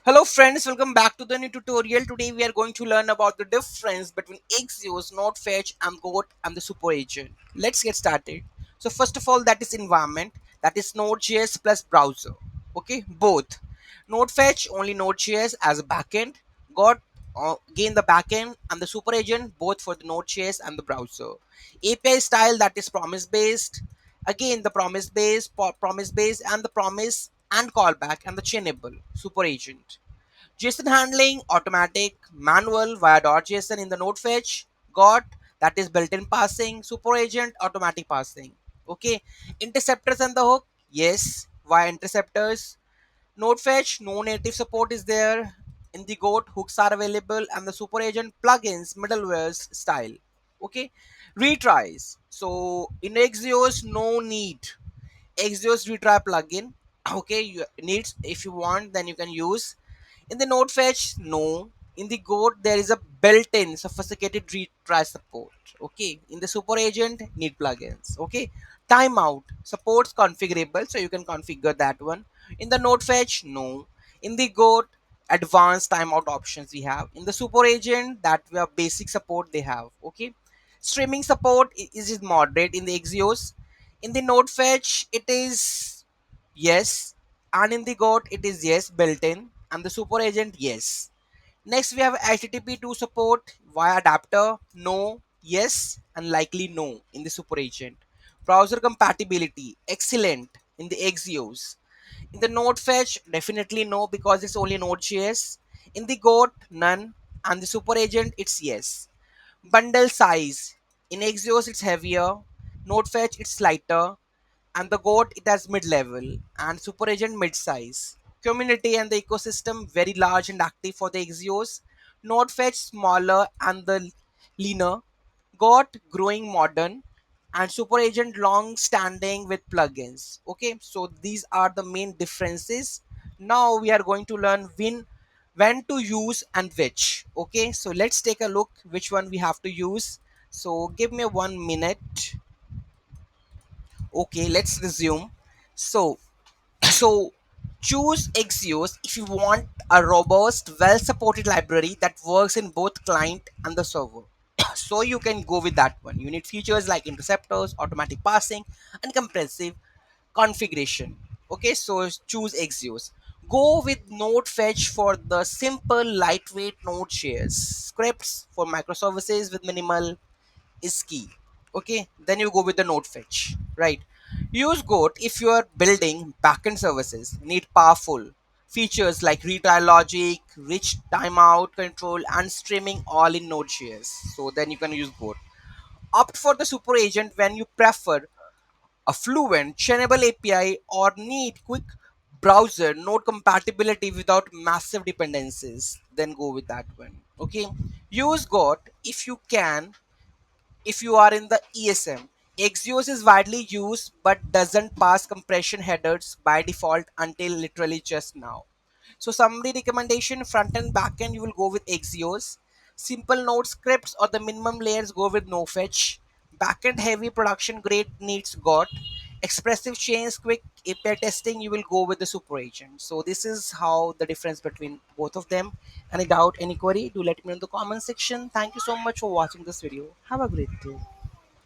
Hello friends, welcome back to the new tutorial. Today we are going to learn about the difference between Axios, Node.fetch and Goat and the Superagent. Let's get started. So first of all, that is environment, that is Node.js plus browser. Okay, both. Node.fetch only Node.js as a backend. Goat again the backend and the Superagent both for the Node.js and the browser. API style, that is promise based. Again the promise based and the promise and callback and the chainable Superagent. JSON handling, automatic, manual via .json in the node fetch, got that is built-in passing, Superagent, automatic passing. Okay, interceptors and the hook, yes, via interceptors. Node fetch, no native support is there. In the goat, hooks are available, and the Superagent plugins, middlewares style. Okay, retries. So in Axios, no need. Axios retry plugin. Okay, you needs if you want, then you can use. In the node fetch, no. In the goat, there is a built-in sophisticated retry support. Okay. In the Superagent, need plugins. Okay. Timeout supports configurable, so you can configure that one. In the node fetch, no. In the goat, advanced timeout options we have. In the Superagent, that we have basic support they have. Okay. Streaming support is moderate in the Axios. In the node fetch, it is yes, and in the goat it is yes built in, and the Superagent yes. Next we have HTTP2 support via adapter, no, yes, and likely no in the Superagent. Browser compatibility excellent in the Axios. In the node fetch definitely no because it's only Node.js. In the goat none, and the Superagent it's yes. Bundle size, in Axios it's heavier, node fetch it's lighter, and the goat it has mid-level, and Superagent mid-size. Community and the ecosystem very large and active for the Axios. Node fetch smaller and the leaner. Goat growing modern, and Superagent long standing with plugins. Okay, so these are the main differences. Now we are going to learn when to use and which. Okay, so let's take a look which one we have to use. So give me 1 minute. Okay, let's resume. So so choose Axios if you want a robust, well-supported library that works in both client and the server. So you can go with that one. You need features like interceptors, automatic passing, and compressive configuration. Okay, so choose Axios. Go with Node Fetch for the simple, lightweight node shares. Scripts for microservices with minimal is key. Okay, then you go with the node fetch, right? Use goat if you are building backend services, need powerful features like retry logic, rich timeout control, and streaming all in node.js. So then you can use goat. Opt for the super agent when you prefer a fluent chainable API or need quick browser node compatibility without massive dependencies. Then go with that one. Okay, use goat if you can, if you are in the ESM. Axios is widely used but doesn't pass compression headers by default until literally just now. So summary recommendation, front and back end you will go with Axios. Simple node scripts or the minimum layers go with NoFetch. Backend heavy production grade needs GOT. Expressive chains, quick API testing, you will go with the super agent. So this is how the difference between both of them. Any doubt, any query, do let me know in the comment section. Thank you so much for watching this video. Have a great day.